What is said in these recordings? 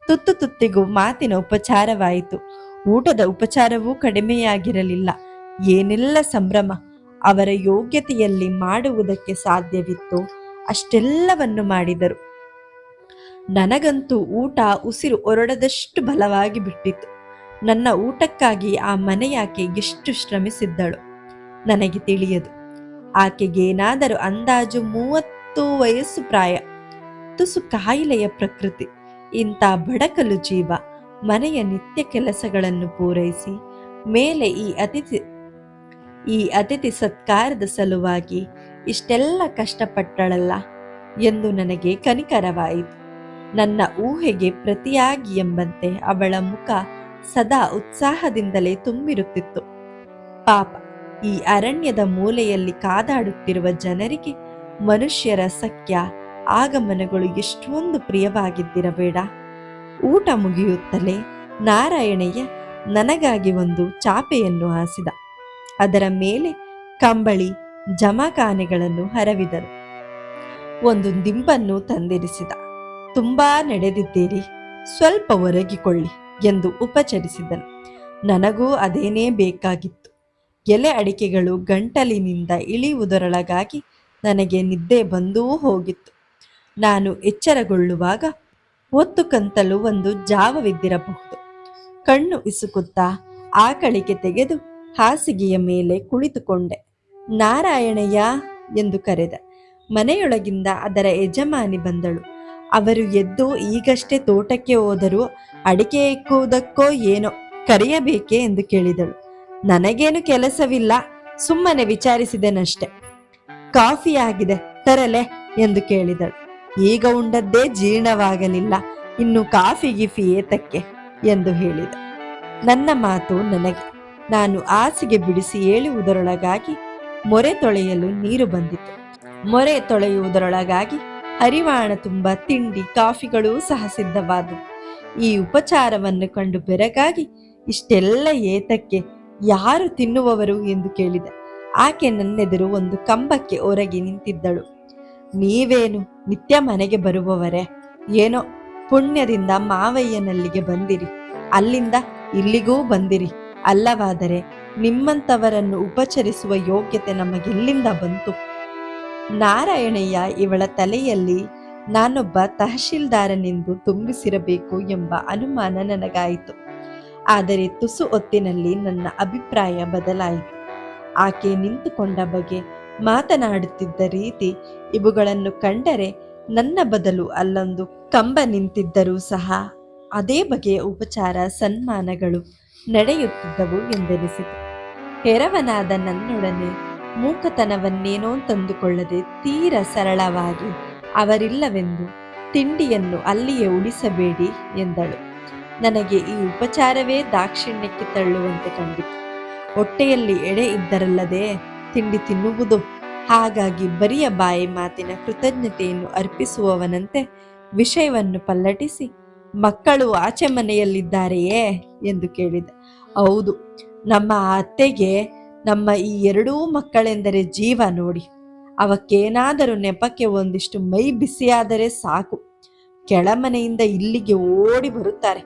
ತುತ್ತು ತುತ್ತಿಗೂ ಮಾತಿನ ಉಪಚಾರವಾಯಿತು. ಊಟದ ಉಪಚಾರವೂ ಕಡಿಮೆಯಾಗಿರಲಿಲ್ಲ. ಏನೆಲ್ಲ ಸಂಭ್ರಮ! ಅವರ ಯೋಗ್ಯತೆಯಲ್ಲಿ ಮಾಡುವುದಕ್ಕೆ ಸಾಧ್ಯವಿತ್ತು ಅಷ್ಟೆಲ್ಲವನ್ನು ಮಾಡಿದರು. ನನಗಂತೂ ಊಟ ಉಸಿರು ಹೊರಡದಷ್ಟು ಬಲವಾಗಿ ಬಿಟ್ಟಿತು. ನನ್ನ ಊಟಕ್ಕಾಗಿ ಆ ಮನೆಯಾಕೆ ಎಷ್ಟು ಶ್ರಮಿಸಿದ್ದಳು ನನಗೆ ತಿಳಿಯದು. ಆಕೆಗೇನಾದರೂ ಅಂದಾಜು 30 ವಯಸ್ಸು ಪ್ರಾಯ. ತುಸು ಕಾಯಿಲೆಯ ಪ್ರಕೃತಿ. ಇಂಥ ಬಡಕಲು ಜೀವ ಮನೆಯ ನಿತ್ಯ ಕೆಲಸಗಳನ್ನು ಪೂರೈಸಿ ಮೇಲೆ ಈ ಅತಿಥಿ ಸತ್ಕಾರದ ಸಲುವಾಗಿ ಇಷ್ಟೆಲ್ಲ ಕಷ್ಟಪಟ್ಟಳಲ್ಲ ಎಂದು ನನಗೆ ಕನಿಕರವಾಯಿತು. ನನ್ನ ಊಹೆಗೆ ಪ್ರತಿಯಾಗಿ ಎಂಬಂತೆ ಅವಳ ಮುಖ ಸದಾ ಉತ್ಸಾಹದಿಂದಲೇ ತುಂಬಿರುತ್ತಿತ್ತು. ಪಾಪ, ಈ ಅರಣ್ಯದ ಮೂಲೆಯಲ್ಲಿ ಕಾದಾಡುತ್ತಿರುವ ಜನರಿಗೆ ಮನುಷ್ಯರ ಸಖ್ಯ ಆಗಮನಗಳು ಎಷ್ಟೊಂದು ಪ್ರಿಯವಾಗಿದ್ದಿರಬೇಡ. ಊಟ ಮುಗಿಯುತ್ತಲೇ ನಾರಾಯಣಯ್ಯ ನನಗಾಗಿ ಒಂದು ಚಾಪೆಯನ್ನು ಹಾಸಿದ. ಅದರ ಮೇಲೆ ಕಂಬಳಿ ಜಮಖಾನೆಗಳನ್ನು ಹರವಿದನು. ಒಂದು ದಿಂಬನ್ನು ತಂದಿರಿಸಿದ. ತುಂಬಾ ನಡೆದಿದ್ದೀರಿ, ಸ್ವಲ್ಪ ಒರಗಿಕೊಳ್ಳಿ ಎಂದು ಉಪಚರಿಸಿದನು. ನನಗೂ ಅದೇನೇ ಬೇಕಾಗಿತ್ತು. ಎಲೆ ಅಡಿಕೆಗಳು ಗಂಟಲಿನಿಂದ ಇಳಿಯುವುದರೊಳಗಾಗಿ ನನಗೆ ನಿದ್ದೆ ಬಂದೂ ಹೋಗಿತ್ತು. ನಾನು ಎಚ್ಚರಗೊಳ್ಳುವಾಗ ಹೊತ್ತು ಕಂತಲು ಒಂದು ಜಾವವಿದ್ದಿರಬಹುದು. ಕಣ್ಣು ಇಸುಕುತ್ತಾ ಆಕಳಿಗೆ ತೆಗೆದು ಹಾಸಿಗೆಯ ಮೇಲೆ ಕುಳಿತುಕೊಂಡೆ. ನಾರಾಯಣಯ್ಯ ಎಂದು ಕರೆದ. ಮನೆಯೊಳಗಿಂದ ಅದರ ಯಜಮಾನಿ ಬಂದಳು. ಅವರು ಎದ್ದು ಈಗಷ್ಟೇ ತೋಟಕ್ಕೆ ಹೋದರೂ ಅಡಿಕೆ ಎಕ್ಕುವುದಕ್ಕೋ ಏನೋ ಕರೆಯಬೇಕೆ ಎಂದು ಕೇಳಿದಳು. ನನಗೇನು ಕೆಲಸವಿಲ್ಲ, ಸುಮ್ಮನೆ ವಿಚಾರಿಸಿದೆನಷ್ಟೆ. ಕಾಫಿ ಆಗಿದೆ ತರಲೆ ಎಂದು ಕೇಳಿದಳು. ಈಗ ಉಂಡದ್ದೇ ಜೀರ್ಣವಾಗಲಿಲ್ಲ, ಇನ್ನು ಕಾಫಿ ಗಿಫಿ ಏತಕ್ಕೆ ಎಂದು ಹೇಳಿದ. ನನ್ನ ಮಾತು ನನಗೆ. ನಾನು ಹಾಸಿಗೆ ಬಿಡಿಸಿ ಏಳುವುದರೊಳಗಾಗಿ ಮೊರೆ ತೊಳೆಯಲು ನೀರು ಬಂದಿತು. ಮೊರೆ ತೊಳೆಯುವುದರೊಳಗಾಗಿ ಹರಿವಾಣ ತುಂಬ ತಿಂಡಿ ಕಾಫಿಗಳೂ ಸಹ ಸಿದ್ಧವಾದವು. ಈ ಉಪಚಾರವನ್ನು ಕಂಡು ಬೆರಗಾಗಿ ಇಷ್ಟೆಲ್ಲ ಏತಕ್ಕೆ, ಯಾರು ತಿನ್ನುವವರು ಎಂದು ಕೇಳಿದ. ಆಕೆ ನನ್ನೆದುರು ಒಂದು ಕಂಬಕ್ಕೆ ಹೊರಗೆ ನಿಂತಿದ್ದಳು. ನೀವೇನು ನಿತ್ಯ ಮನೆಗೆ ಬರುವವರೇ? ಏನೋ ಪುಣ್ಯದಿಂದ ಮಾವಯ್ಯನಲ್ಲಿಗೆ ಬಂದಿರಿ, ಅಲ್ಲಿಂದ ಇಲ್ಲಿಗೂ ಬಂದಿರಿ. ಅಲ್ಲವಾದರೆ ನಿಮ್ಮಂಥವರನ್ನು ಉಪಚರಿಸುವ ಯೋಗ್ಯತೆ ನಮಗೆಲ್ಲಿಂದ ಬಂತು? ನಾರಾಯಣಯ್ಯ ಇವಳ ತಲೆಯಲ್ಲಿ ನಾನೊಬ್ಬ ತಹಶೀಲ್ದಾರನೆಂದು ತುಂಬಿಸಿರಬೇಕು ಎಂಬ ಅನುಮಾನ ನನಗಾಯಿತು. ಆದರೆ ತುಸು ಹೊತ್ತಿನಲ್ಲಿ ನನ್ನ ಅಭಿಪ್ರಾಯ ಬದಲಾಯಿತು. ಆಕೆ ನಿಂತುಕೊಂಡ ಬಗೆ, ಮಾತನಾಡುತ್ತಿದ್ದ ರೀತಿ ಇವುಗಳನ್ನು ಕಂಡರೆ ನನ್ನ ಬದಲು ಅಲ್ಲೊಂದು ಕಂಬ ನಿಂತಿದ್ದರೂ ಸಹ ಅದೇ ಬಗೆಯ ಉಪಚಾರ ಸನ್ಮಾನಗಳು ನಡೆಯುತ್ತಿದ್ದವು ಎಂದೆನಿಸಿತು. ಹೆರವನಾದ ನನ್ನೊಡನೆ ಮೂಕತನವನ್ನೇನೋ ತಂದುಕೊಳ್ಳದೆ ತೀರ ಸರಳವಾಗಿ ಅವರಿಲ್ಲವೆಂದು ತಿಂಡಿಯನ್ನು ಅಲ್ಲಿಯೇ ಉಳಿಸಬೇಡಿ ಎಂದಳು. ನನಗೆ ಈ ಉಪಚಾರವೇ ದಾಕ್ಷಿಣ್ಯಕ್ಕೆ ತಳ್ಳುವಂತೆ ಕಂಡಿತು. ಹೊಟ್ಟೆಯಲ್ಲಿ ಎಡೆ ಇದ್ದರಲ್ಲದೆ ತಿಂಡಿ ತಿನ್ನುವುದು. ಹಾಗಾಗಿ ಬರಿಯ ಬಾಯಿ ಮಾತಿನ ಕೃತಜ್ಞತೆಯನ್ನು ಅರ್ಪಿಸುವವನಂತೆ ವಿಷಯವನ್ನು ಪಲ್ಲಟಿಸಿ, ಮಕ್ಕಳು ಆಚೆ ಮನೆಯಲ್ಲಿದ್ದಾರೆಯೇ ಎಂದು ಕೇಳಿದ. ಹೌದು, ನಮ್ಮ ಅತ್ತೆಗೆ ನಮ್ಮ ಈ 2 ಮಕ್ಕಳೆಂದರೆ ಜೀವ ನೋಡಿ. ಅವಕ್ಕೇನಾದರೂ ನೆಪಕ್ಕೆ ಒಂದಿಷ್ಟು ಮೈ ಬಿಸಿಯಾದರೆ ಸಾಕು, ಕೆಳಮನೆಯಿಂದ ಇಲ್ಲಿಗೆ ಓಡಿ ಬರುತ್ತಾರೆ.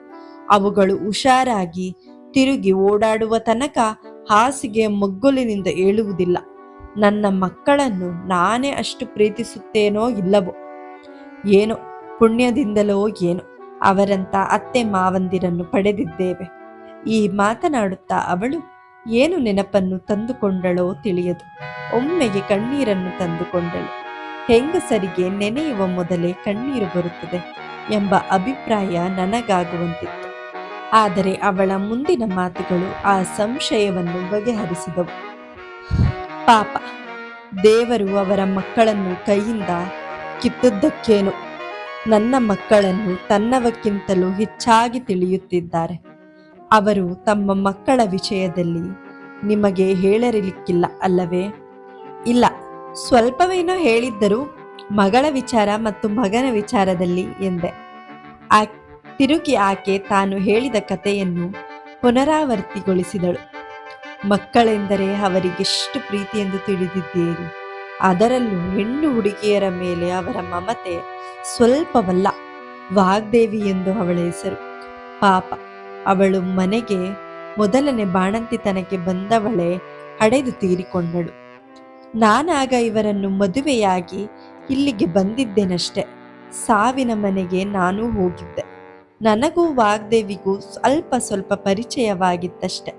ಅವುಗಳು ಹುಷಾರಾಗಿ ತಿರುಗಿ ಓಡಾಡುವ ತನಕ ಹಾಸಿಗೆಯ ಮಗ್ಗುಲಿನಿಂದ ಏಳುವುದಿಲ್ಲ. ನನ್ನ ಮಕ್ಕಳನ್ನು ನಾನೇ ಅಷ್ಟು ಪ್ರೀತಿಸುತ್ತೇನೋ ಇಲ್ಲವೋ, ಏನೋ ಪುಣ್ಯದಿಂದಲೋ ಏನೋ ಅವರಂತ ಅತ್ತೆ ಮಾವಂದಿರನ್ನು ಪಡೆದಿದ್ದೇವೆ. ಈ ಮಾತನಾಡುತ್ತಾ ಅವಳು ಏನು ನೆನಪನ್ನು ತಂದುಕೊಂಡಳೋ ತಿಳಿಯದು. ಒಮ್ಮೆಗೆ ಕಣ್ಣೀರನ್ನು ತಂದುಕೊಂಡಳು. ಹೆಂಗಸರಿಗೆ ನೆನೆಯುವ ಮೊದಲೇ ಕಣ್ಣೀರು ಬರುತ್ತದೆ ಎಂಬ ಅಭಿಪ್ರಾಯ ನನಗಾಗುವಂತಿತ್ತು. ಆದರೆ ಅವಳ ಮುಂದಿನ ಮಾತುಗಳು ಆ ಸಂಶಯವನ್ನು ಬಗೆಹರಿಸಿದವು. ಪಾಪ, ದೇವರು ಅವರ ಮಕ್ಕಳನ್ನು ಕೈಯಿಂದ ಕಿತ್ತದ್ದಕ್ಕೇನು ನನ್ನ ಮಕ್ಕಳನ್ನು ತನ್ನವಕ್ಕಿಂತಲೂ ಹೆಚ್ಚಾಗಿ ತಿಳಿಯುತ್ತಿದ್ದಾರೆ. ಅವರು ತಮ್ಮ ಮಕ್ಕಳ ವಿಷಯದಲ್ಲಿ ನಿಮಗೆ ಹೇಳಲಿಕ್ಕಿಲ್ಲ ಅಲ್ಲವೇ? ಇಲ್ಲ, ಸ್ವಲ್ಪವೇನೋ ಹೇಳಿದ್ದರು, ಮಗಳ ವಿಚಾರ ಮತ್ತು ಮಗನ ವಿಚಾರದಲ್ಲಿ ಎಂದೆ. ತಿರುಗಿ ಆಕೆ ತಾನು ಹೇಳಿದ ಕಥೆಯನ್ನು ಪುನರಾವರ್ತಿಗೊಳಿಸಿದಳು. ಮಕ್ಕಳೆಂದರೆ ಅವರಿಗೆಷ್ಟು ಪ್ರೀತಿ ಎಂದು ತಿಳಿದಿದ್ದೀರಿ. ಅದರಲ್ಲೂ ಹೆಣ್ಣು ಹುಡುಗಿಯರ ಮೇಲೆ ಅವರ ಮಮತೆ ಸ್ವಲ್ಪವಲ್ಲ. ವಾಗ್ದೇವಿ ಎಂದು ಅವಳ ಹೆಸರು. ಪಾಪ, ಅವಳು ಮನೆಗೆ ಮೊದಲನೇ ಬಾಣಂತಿತನಕ್ಕೆ ಬಂದವಳೇ ಹಡೆದು ತೀರಿಕೊಂಡಳು. ನಾನಾಗ ಇವರನ್ನು ಮದುವೆಯಾಗಿ ಇಲ್ಲಿಗೆ ಬಂದಿದ್ದೇನಷ್ಟೆ. ಸಾವಿನ ಮನೆಗೆ ನಾನು ಹೋಗಿದ್ದೆ. ನನಗೂ ವಾಗ್ದೇವಿಗೂ ಸ್ವಲ್ಪ ಸ್ವಲ್ಪ ಪರಿಚಯವಾಗಿತ್ತಷ್ಟೆ.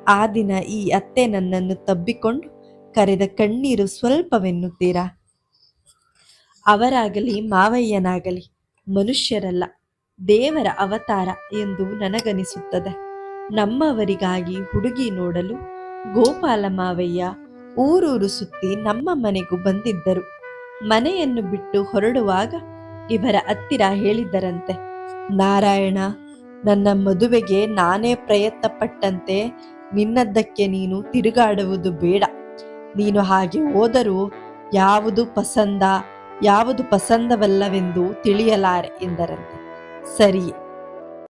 ಆ ದಿನ ಈ ಅತ್ತೆ ನನ್ನನ್ನು ತಬ್ಬಿಕೊಂಡು ಕರೆದ ಕಣ್ಣೀರು ಸ್ವಲ್ಪವೆನ್ನುತ್ತೀರಾ? ಅವರಾಗಲಿ ಮಾವಯ್ಯನಾಗಲಿ ಮನುಷ್ಯರಲ್ಲ, ದೇವರ ಅವತಾರ ಎಂದು ನನಗನಿಸುತ್ತದೆ. ನಮ್ಮವರಿಗಾಗಿ ಹುಡುಗಿ ನೋಡಲು ಗೋಪಾಲ ಮಾವಯ್ಯ ಊರೂರು ಸುತ್ತಿ ನಮ್ಮ ಮನೆಗೂ ಬಂದಿದ್ದರು. ಮನೆಯನ್ನು ಬಿಟ್ಟು ಹೊರಡುವಾಗ ಇವರ ಹತ್ತಿರ ಹೇಳಿದ್ದರಂತೆ, ನಾರಾಯಣ, ನನ್ನ ಮದುವೆಗೆ ನಾನೇ ಪ್ರಯತ್ನ ಪಟ್ಟಂತೆ ನಿನ್ನದ್ದಕ್ಕೆ ನೀನು ತಿರುಗಾಡುವುದು ಬೇಡ. ನೀನು ಹಾಗೆ ಹೋದರೂ ಯಾವುದು ಪಸಂದವಲ್ಲವೆಂದು ತಿಳಿಯಲಾರೆ ಎಂದರಂತೆ. ಸರಿ,